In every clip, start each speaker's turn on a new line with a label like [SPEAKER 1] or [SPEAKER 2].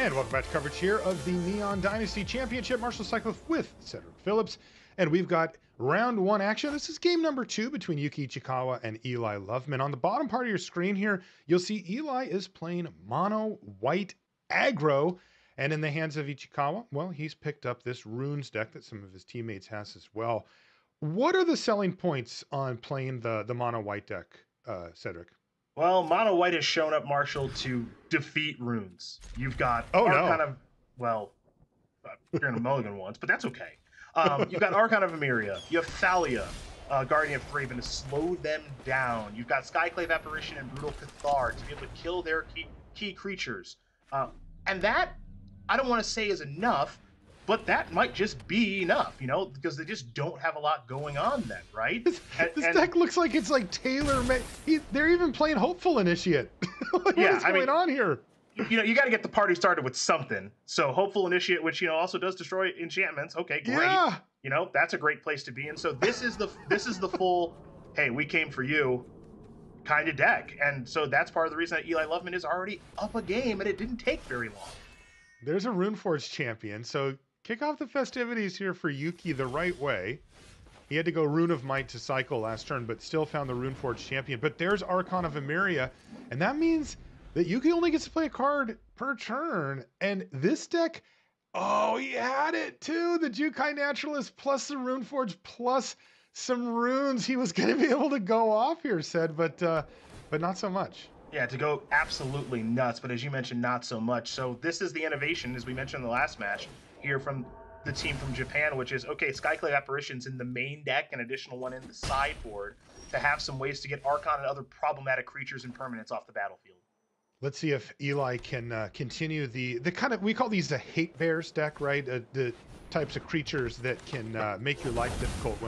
[SPEAKER 1] And welcome back to coverage here of the Neon Dynasty Championship. Marshall Cycliffe with Cedric Phillips. And we've got round one action. This is game number 2 between Yuuki Ichikawa and Eli Loveman. On the bottom part of your screen here, you'll see Eli is playing mono white aggro. And in the hands of Ichikawa, well, he's picked up this runes deck that some of his teammates has as well. What are the selling points on playing the mono white deck, Cedric?
[SPEAKER 2] Well, mono white has shown up, Marshall, to defeat runes. You've got you're in a mulligan once, but that's okay. You've got Archon of Emeria. You have Thalia, Guardian of Thraben, to slow them down. You've got Skyclave Apparition and Brutal Cathar to be able to kill their key creatures. And that, I don't want to say is enough, but that might just be enough, because they just don't have a lot going on then, right?
[SPEAKER 1] This deck looks like it's like tailor-made. They're even playing Hopeful Initiate. What is going on here?
[SPEAKER 2] You got to get the party started with something. So Hopeful Initiate, which also does destroy enchantments. Okay, great.
[SPEAKER 1] Yeah.
[SPEAKER 2] That's a great place to be in. So this is the full, hey, we came for you kind of deck. And so that's part of the reason that Eli Loveman is already up a game, and it didn't take very long.
[SPEAKER 1] There's a Runeforge champion. So kick off the festivities here for Yuuki the right way. He had to go Rune of Might to cycle last turn, but still found the Runeforge champion. But there's Archon of Emeria, and that means that Yuuki only gets to play a card per turn. And this deck, he had it too. The Jukai Naturalist plus the Runeforge plus some runes. He was going to be able to go off here, but not so much.
[SPEAKER 2] Yeah, to go absolutely nuts, but as you mentioned, not so much. So this is the innovation, as we mentioned in the last match, here from the team from Japan, which is, okay, Skyclave Apparitions in the main deck, an additional one in the sideboard, to have some ways to get Archon and other problematic creatures and permanents off the battlefield.
[SPEAKER 1] Let's see if Eli can continue the kind of, we call these the hate bears deck, right? The types of creatures that can make your life difficult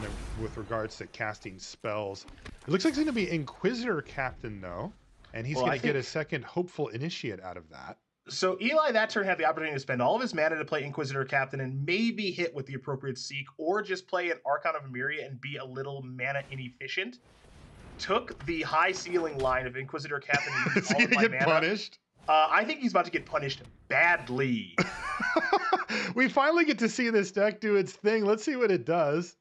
[SPEAKER 1] with regards to casting spells. It looks like it's going to be Inquisitor Captain, though, and he's going to get a second Hopeful Initiate out of that.
[SPEAKER 2] So Eli that turn had the opportunity to spend all of his mana to play Inquisitor Captain and maybe hit with the appropriate Seek, or just play an Archon of Emeria and be a little mana inefficient. Took the high ceiling line of Inquisitor Captain and used all of my mana.
[SPEAKER 1] Punished?
[SPEAKER 2] I think he's about to get punished badly.
[SPEAKER 1] We finally get to see this deck do its thing. Let's see what it does.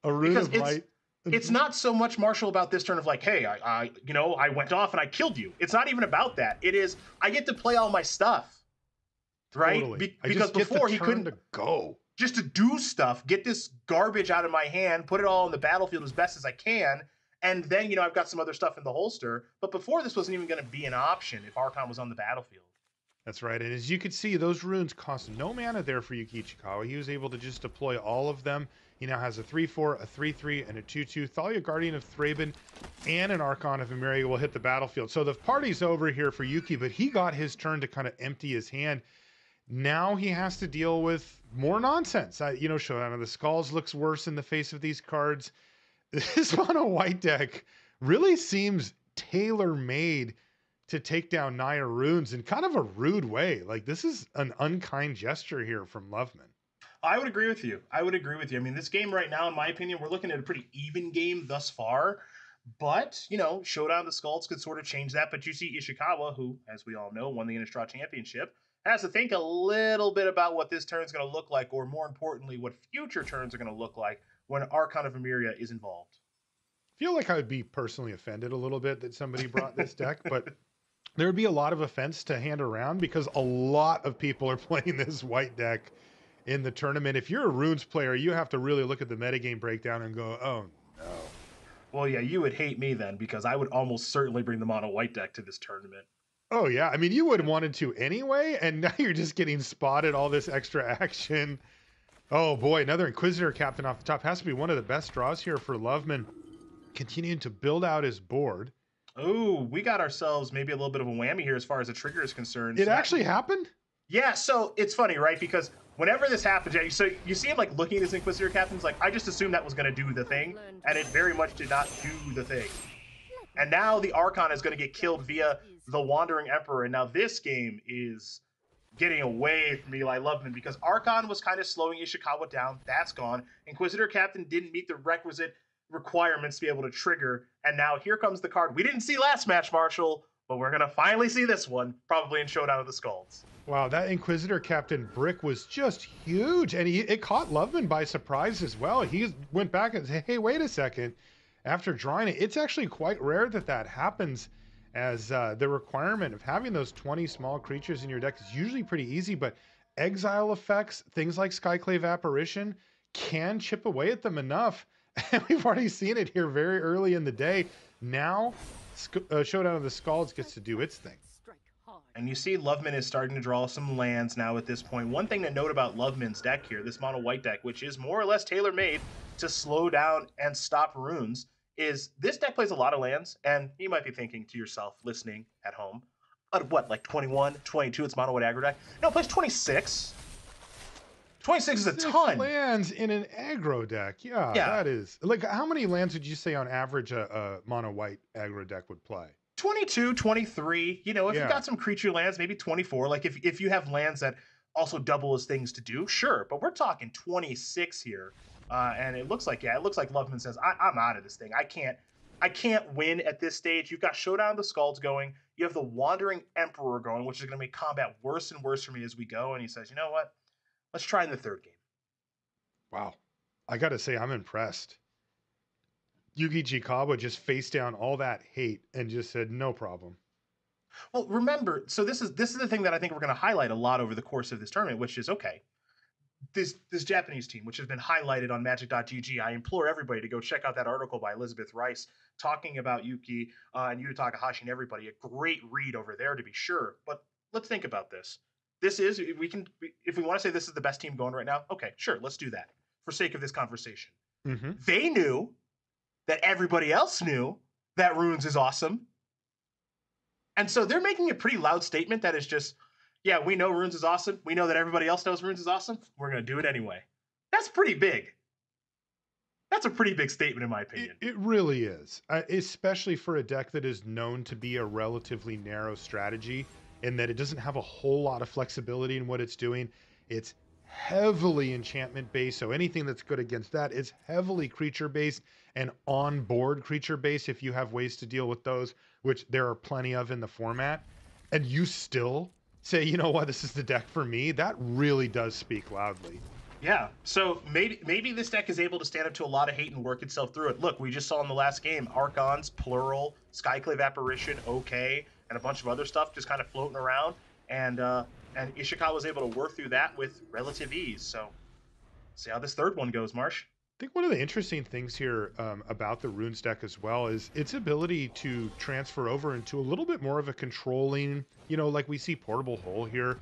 [SPEAKER 1] A Rune of Might.
[SPEAKER 2] It's not so much, Marshall, about this turn of like, hey, I went off and I killed you. It's not even about that. It is, I get to play all my stuff, right?
[SPEAKER 1] Totally.
[SPEAKER 2] Because before he couldn't
[SPEAKER 1] go.
[SPEAKER 2] Just to do stuff, get this garbage out of my hand, put it all on the battlefield as best as I can, and then, I've got some other stuff in the holster. But before, this wasn't even going to be an option if Archon was on the battlefield.
[SPEAKER 1] That's right. And as you can see, those runes cost no mana there for Yuuki Ichikawa. He was able to just deploy all of them. He now has a 3/4, a 3/3, and a 2/2. Thalia, Guardian of Thraben, and an Archon of Emeria will hit the battlefield. So the party's over here for Yuuki, but he got his turn to kind of empty his hand. Now he has to deal with more nonsense. Showdown of the Skulls looks worse in the face of these cards. This mono white deck really seems tailor-made to take down Naya runes in kind of a rude way. Like, this is an unkind gesture here from Loveman.
[SPEAKER 2] I would agree with you. I mean, this game right now, in my opinion, we're looking at a pretty even game thus far. But, Showdown of the Skulls could sort of change that. But you see Ishikawa, who, as we all know, won the Innistrad Championship, has to think a little bit about what this turn is going to look like, or more importantly, what future turns are going to look like when Archon of Emeria is involved.
[SPEAKER 1] I feel like I would be personally offended a little bit that somebody brought this deck, but there would be a lot of offense to hand around because a lot of people are playing this white deck in the tournament. If you're a runes player, you have to really look at the metagame breakdown and go, oh no.
[SPEAKER 2] Well, yeah, you would hate me then, because I would almost certainly bring the mono white deck to this tournament.
[SPEAKER 1] Oh yeah, I mean, you would have wanted to anyway, and now you're just getting spotted, all this extra action. Oh boy, another Inquisitor Captain off the top. Has to be one of the best draws here for Loveman, continuing to build out his board.
[SPEAKER 2] Oh, we got ourselves maybe a little bit of a whammy here as far as the trigger is concerned.
[SPEAKER 1] It actually happened?
[SPEAKER 2] Yeah, so it's funny, right? Because whenever this happens, so you see him like looking at his Inquisitor Captains, like, I just assumed that was going to do the thing, and it very much did not do the thing. And now the Archon is going to get killed via the Wandering Emperor, and now this game is getting away from Eli Loveman because Archon was kind of slowing Ishikawa down. That's gone. Inquisitor Captain didn't meet the requisite requirements to be able to trigger, and now here comes the card we didn't see last match, Marshall, but we're gonna finally see this one, probably in Showdown of the Skulls.
[SPEAKER 1] Wow, that Inquisitor Captain Brick was just huge, and it caught Loveman by surprise as well. He went back and said, hey, wait a second. After drawing it, it's actually quite rare that that happens, as the requirement of having those 20 small creatures in your deck is usually pretty easy, but exile effects, things like Skyclave Apparition, can chip away at them enough. And we've already seen it here very early in the day. Now, Showdown of the Skulls gets to do its thing.
[SPEAKER 2] And you see Loveman is starting to draw some lands now at this point. One thing to note about Loveman's deck here, this mono white deck, which is more or less tailor-made to slow down and stop runes, is this deck plays a lot of lands, and you might be thinking to yourself, listening at home, what, like 21, 22, it's mono white aggro deck? No, it plays 26. 26 is a ton.
[SPEAKER 1] Lands in an aggro deck. Yeah, that is. Like, how many lands would you say on average a mono white aggro deck would play?
[SPEAKER 2] 22, 23, you know, if you've got some creature lands, maybe 24. Like if you have lands that also double as things to do, sure. But we're talking 26 here. And it looks like, Loveman says, I'm out of this thing. I can't win at this stage. You've got Showdown of the Skulls going. You have the Wandering Emperor going, which is going to make combat worse and worse for me as we go. And he says, you know what? Let's try in the third game.
[SPEAKER 1] Wow. I got to say, I'm impressed. Yuuki Ichikawa just faced down all that hate and just said, no problem.
[SPEAKER 2] Well, remember, so this is the thing that I think we're going to highlight a lot over the course of this tournament, which is, okay, this Japanese team, which has been highlighted on Magic.gg, I implore everybody to go check out that article by Elizabeth Rice talking about Yuki and Yuta Takahashi and everybody. A great read over there, to be sure. But let's think about this. This is, if we want to say this is the best team going right now, okay, sure, let's do that for sake of this conversation.
[SPEAKER 1] Mm-hmm.
[SPEAKER 2] They knew that everybody else knew that Runes is awesome. And so they're making a pretty loud statement that is just, yeah, we know Runes is awesome. We know that everybody else knows Runes is awesome. We're going to do it anyway. That's pretty big. That's a pretty big statement, in my opinion.
[SPEAKER 1] It really is, especially for a deck that is known to be a relatively narrow strategy in that it doesn't have a whole lot of flexibility in what it's doing. It's heavily enchantment based, so anything that's good against that is heavily creature based and on board creature based if you have ways to deal with those, which there are plenty of in the format, and you still say, you know what, this is the deck for me. That really does speak loudly.
[SPEAKER 2] Yeah, so maybe this deck is able to stand up to a lot of hate and work itself through it. Look, we just saw in the last game Archons, Plural, Skyclave Apparition, OK, and a bunch of other stuff just kind of floating around, and Ishikawa was able to work through that with relative ease. So, see how this third one goes, Marsh.
[SPEAKER 1] I think one of the interesting things here about the Runes deck as well is its ability to transfer over into a little bit more of a controlling, you know, like we see Portable Hole here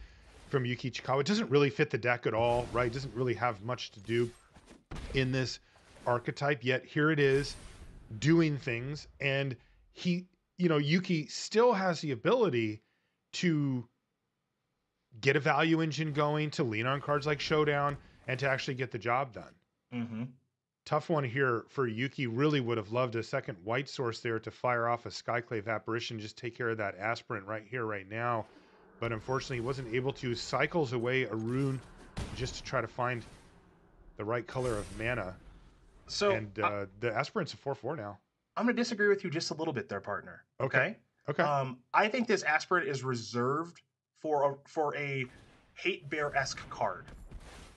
[SPEAKER 1] from Yuuki Ichikawa. It doesn't really fit the deck at all, right? It doesn't really have much to do in this archetype, yet here it is doing things. And he, you know, Yuuki still has the ability to get a value engine going, to lean on cards like Showdown, and to actually get the job done.
[SPEAKER 2] Mm-hmm.
[SPEAKER 1] Tough one here for Yuuki. Really would have loved a second white source there to fire off a Skyclave Apparition, just take care of that aspirant right here, right now. But unfortunately, he wasn't able to. Cycles away a rune just to try to find the right color of mana.
[SPEAKER 2] So,
[SPEAKER 1] and the aspirant's a 4/4 now.
[SPEAKER 2] I'm going to disagree with you just a little bit there, partner. Okay. I think this aspirant is reserved for a Hate Bear-esque card.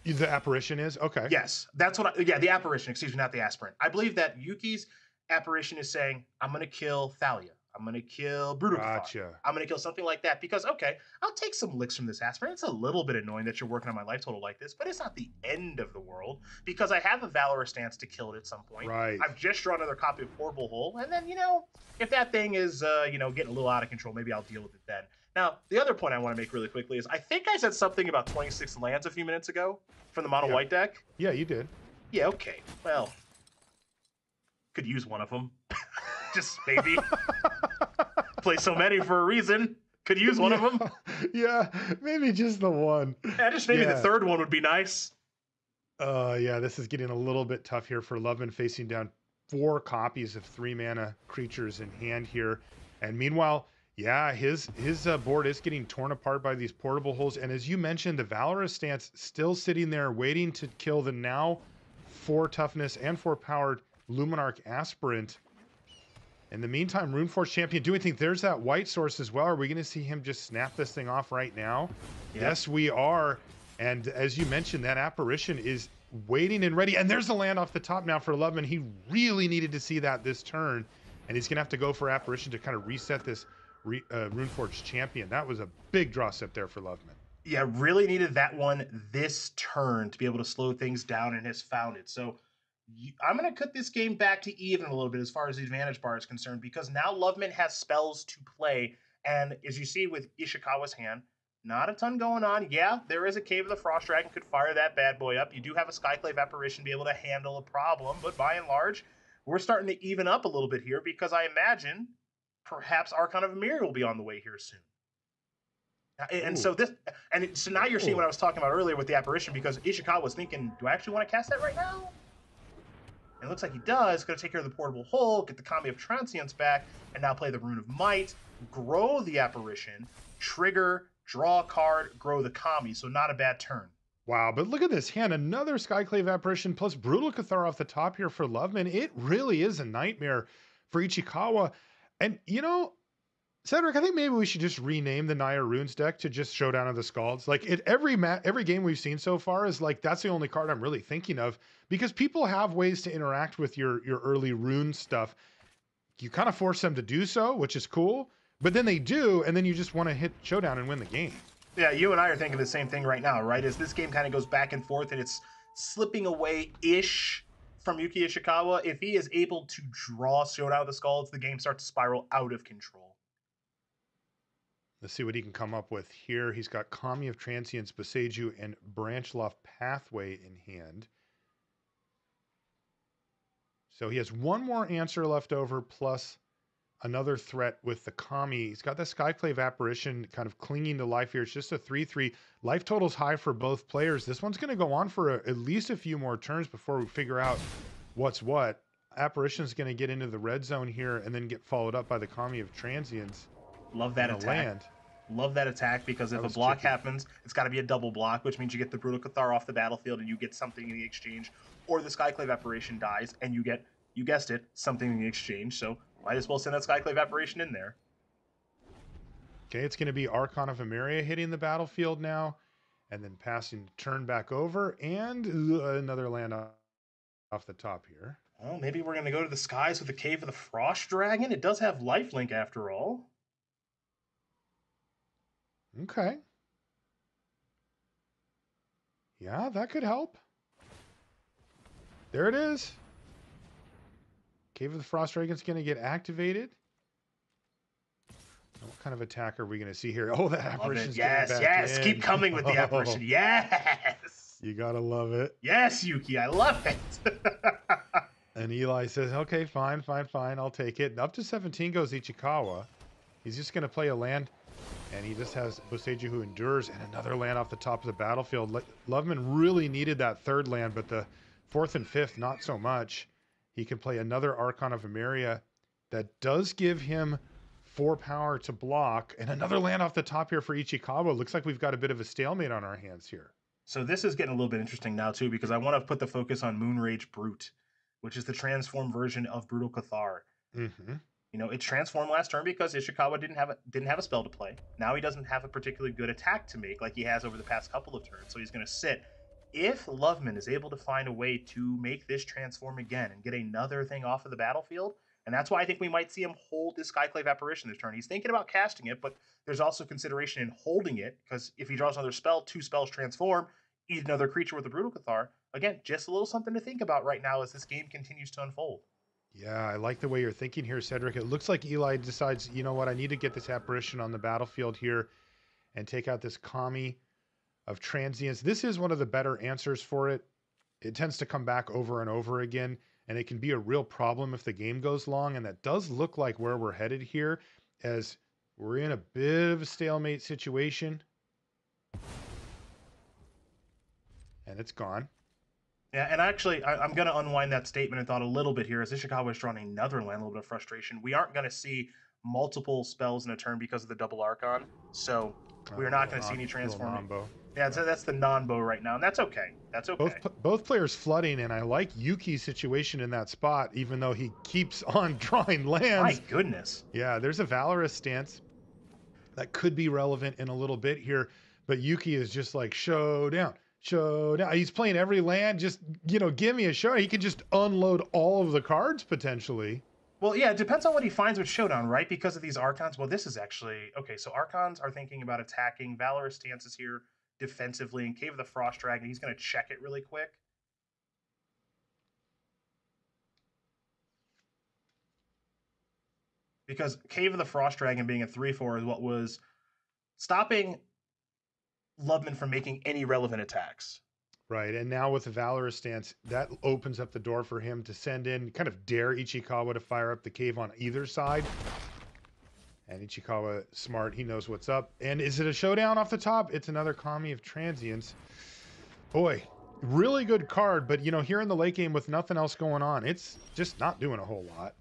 [SPEAKER 1] The Apparition is? Okay.
[SPEAKER 2] Yes, that's what the Apparition, excuse me, not the aspirant. I believe that Yuki's Apparition is saying, I'm going to kill Thalia. I'm going to kill Brutal.
[SPEAKER 1] Gotcha.
[SPEAKER 2] I'm going to kill something like that because, okay, I'll take some licks from this aspirant. It's a little bit annoying that you're working on my life total like this, but it's not the end of the world because I have a Valorous stance to kill it at some point.
[SPEAKER 1] Right.
[SPEAKER 2] I've just drawn another copy of Portable Hole, and then, you know, if that thing is, you know, getting a little out of control, maybe I'll deal with it then. Now, the other point I want to make really quickly is I think I said something about 26 lands a few minutes ago from the mono white deck.
[SPEAKER 1] Yeah, you did.
[SPEAKER 2] Yeah, okay. Well, could use one of them. Just maybe. Play so many for a reason. Could use one of them.
[SPEAKER 1] Yeah, maybe just the one.
[SPEAKER 2] Yeah, just maybe the third one would be nice.
[SPEAKER 1] Yeah, this is getting a little bit tough here for Loveman, facing down 4 copies of 3-mana creatures in hand here. And meanwhile, yeah, his board is getting torn apart by these Portable Holes. And as you mentioned, the Valorous stance still sitting there waiting to kill the now 4 toughness and 4 powered Luminarch Aspirant. In the meantime, Runeforge champion, do we think there's that white source as well? Are we going to see him just snap this thing off right now? Yep. Yes, we are. And as you mentioned, that apparition is waiting and ready. And there's the land off the top now for Loveman. He really needed to see that this turn. And he's going to have to go for apparition to kind of reset this Runeforge champion. That was a big draw step there for Loveman.
[SPEAKER 2] Yeah, really needed that one this turn to be able to slow things down, and has found it. So I'm going to cut this game back to even a little bit as far as the advantage bar is concerned, because now Loveman has spells to play. And as you see with Ishikawa's hand, not a ton going on. Yeah, there is a Cave of the Frost Dragon, could fire that bad boy up. You do have a Skyclave Apparition to be able to handle a problem, but by and large, we're starting to even up a little bit here, because I imagine perhaps Archon of Emir will be on the way here soon. And so now you're seeing what I was talking about earlier with the apparition, because Ishikawa was thinking, do I actually want to cast that right now? And it looks like he does. Going to take care of the portable hole, get the Kami of Transience back, and now play the Rune of Might, grow the apparition, trigger, draw a card, grow the Kami. So not a bad turn.
[SPEAKER 1] Wow, but look at this hand. Another Skyclave Apparition plus Brutal Cathar off the top here for Loveman. It really is a nightmare for Ichikawa. And, you know, Cedric, I think maybe we should just rename the Naya Runes deck to just Showdown of the Scalds. Like, every game we've seen so far is like, that's the only card I'm really thinking of, because people have ways to interact with your early rune stuff. You kind of force them to do so, which is cool, but then they do, and then you just want to hit Showdown and win the game.
[SPEAKER 2] Yeah, you and I are thinking the same thing right now, right? As this game kind of goes back and forth, and it's slipping away-ish from Yuuki Ichikawa. If he is able to draw Showdown of the Scalds, the game starts to spiral out of control.
[SPEAKER 1] Let's see what he can come up with here. He's got Kami of Transience, Boseiju, and Branchloft Pathway in hand. So he has one more answer left over, plus another threat with the Kami. He's got the Skyclave Apparition kind of clinging to life here. It's just a 3/3. Life total's high for both players. This one's going to go on for at least a few more turns before we figure out what's what. Apparition's going to get into the red zone here and then get followed up by the Kami of Transience.
[SPEAKER 2] Love that attack. Love that attack, because if a block happens, it's got to be a double block, which means you get the Brutal Cathar off the battlefield and you get something in the exchange, or the Skyclave Apparition dies and you get, you guessed it, something in the exchange. So might as well send that Skyclave Apparition in there.
[SPEAKER 1] Okay, it's going to be Archon of Emeria hitting the battlefield now, and then passing the turn back over, and another land off the top here.
[SPEAKER 2] Well, maybe we're going to go to the skies with the Cave of the Frost Dragon. It does have lifelink after all.
[SPEAKER 1] Okay. Yeah, that could help. There it is. Cave of the Frost Dragon's going to get activated. What kind of attack are we going to see here? Oh, that apparition's
[SPEAKER 2] yes,
[SPEAKER 1] getting back in.
[SPEAKER 2] Keep coming with the apparition. Yes.
[SPEAKER 1] You got to love it.
[SPEAKER 2] Yes, Yuki, I love it.
[SPEAKER 1] And Eli says, okay, fine. I'll take it. Up to 17 goes Ichikawa. He's just going to play a land. And he just has Boseiju who endures, and another land off the top of the battlefield. Loveman really needed that third land, but the fourth and fifth, not so much. He can play another Archon of Emeria that does give him 4 power to block, and another land off the top here for Ichikawa. Looks like we've got a bit of a stalemate on our hands here.
[SPEAKER 2] So this is getting a little bit interesting now, too, because I want to put the focus on Moonrage Brute, which is the transformed version of Brutal Cathar.
[SPEAKER 1] Mm-hmm.
[SPEAKER 2] You know, it transformed last turn because Ishikawa didn't have a spell to play. Now he doesn't have a particularly good attack to make like he has over the past couple of turns, so he's going to sit. If Loveman is able to find a way to make this transform again and get another thing off of the battlefield, and that's why I think we might see him hold this Skyclave Apparition this turn. He's thinking about casting it, but there's also consideration in holding it, because if he draws another spell, 2 spells transform, eat another creature with a Brutal Cathar. Again, just a little something to think about right now as this game continues to unfold.
[SPEAKER 1] Yeah, I like the way you're thinking here, Cedric. It looks like Eli decides, you know what, I need to get this apparition on the battlefield here and take out this Kami of Transience. This is one of the better answers for it. It tends to come back over and over again, and it can be a real problem if the game goes long, and that does look like where we're headed here, as we're in a bit of a stalemate situation. And it's gone.
[SPEAKER 2] Yeah, and actually, I'm going to unwind that statement and thought a little bit here. As Ishikawa is drawing another land, a little bit of frustration. We aren't going to see multiple spells in a turn because of the double Archon, so we're not going to see any transforming. Yeah, so that's the non-bow right now, and that's okay. That's okay.
[SPEAKER 1] Both players flooding, and I like Yuki's situation in that spot, even though he keeps on drawing lands.
[SPEAKER 2] My goodness.
[SPEAKER 1] Yeah, there's a Valorous stance that could be relevant in a little bit here, but Yuki is just like showdown. He's playing every land. Just, you know, give me a show. He could just unload all of the cards potentially.
[SPEAKER 2] Well, yeah, it depends on what he finds with Showdown, right? Because of these Archons. Well, this is actually okay. So Archons are thinking about attacking. Valorous stances here defensively, and Cave of the Frost Dragon. He's going to check it really quick. Because Cave of the Frost Dragon being a 3/4 is what was stopping Loveman from making any relevant attacks.
[SPEAKER 1] Right, and now with the Valorous stance, that opens up the door for him to send in, kind of dare Ichikawa to fire up the cave on either side. And Ichikawa, smart, he knows what's up. And is it a showdown off the top? It's another Kami of Transience. Boy, really good card, but, you know, here in the late game with nothing else going on, it's just not doing a whole lot.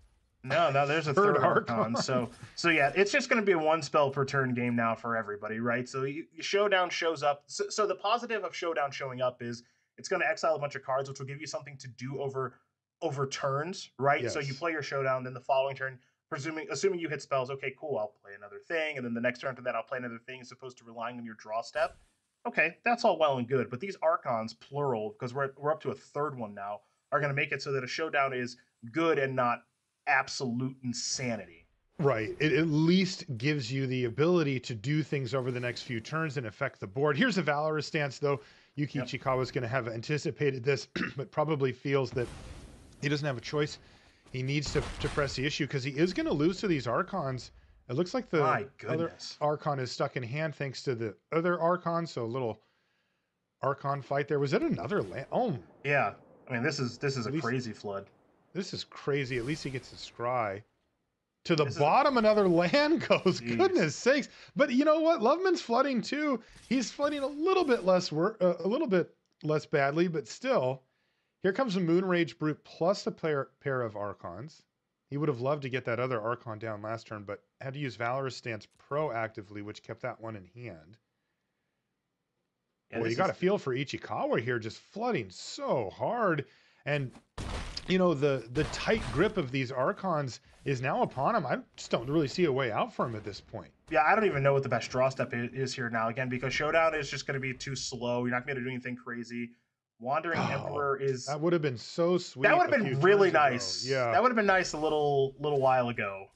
[SPEAKER 2] No, there's a third Archon. So yeah, it's just going to be a one spell per turn game now for everybody, right? So Showdown shows up. So the positive of Showdown showing up is it's going to exile a bunch of cards, which will give you something to do over turns, right?
[SPEAKER 1] Yes.
[SPEAKER 2] So you play your Showdown, then the following turn, assuming you hit spells, okay, cool, I'll play another thing, and then the next turn after that, I'll play another thing, as opposed to relying on your draw step. Okay, that's all well and good, but these Archons, plural, because we're up to a third one now, are going to make it so that a Showdown is good and not absolute insanity.
[SPEAKER 1] Right. It at least gives you the ability to do things over the next few turns and affect the board. Here's a Valorous stance, though. Yuuki Ichikawa is going to have anticipated this, but probably feels that he doesn't have a choice. He needs to press the issue because he is going to lose to these Archons. It looks like the other Archon is stuck in hand thanks to the other Archon, so a little Archon fight there. Was it another land? Oh.
[SPEAKER 2] Yeah. I mean, this is a crazy flood.
[SPEAKER 1] This is crazy. At least he gets a scry. To the bottom, another land goes. Jeez. Goodness sakes! But you know what? Loveman's flooding too. He's flooding a little bit less badly, but still. Here comes a Moonrage Brute plus a pair of Archons. He would have loved to get that other Archon down last turn, but had to use Valorous stance proactively, which kept that one in hand. Yeah, well, you got to feel for Ichikawa here, just flooding so hard. And you know, the tight grip of these Archons is now upon him. I just don't really see a way out for him at this point.
[SPEAKER 2] Yeah, I don't even know what the best draw step is here now. Again, because Showdown is just going to be too slow. You're not going to do anything crazy. Wandering Emperor is...
[SPEAKER 1] That would have been so sweet.
[SPEAKER 2] That would have been really nice. Yeah. That would have been nice a little while ago.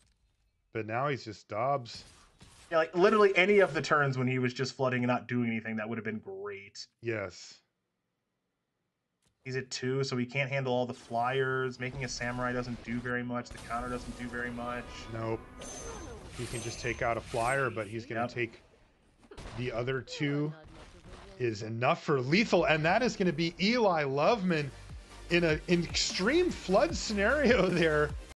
[SPEAKER 1] But now he's just Dobbs.
[SPEAKER 2] Yeah, like literally any of the turns when he was just flooding and not doing anything, that would have been great.
[SPEAKER 1] Yes.
[SPEAKER 2] He's at 2, so he can't handle all the flyers. Making a samurai doesn't do very much. The counter doesn't do very much.
[SPEAKER 1] Nope. He can just take out a flyer, but he's going to take the other 2 is enough for lethal, and that is going to be Eli Loveman in an extreme flood scenario there.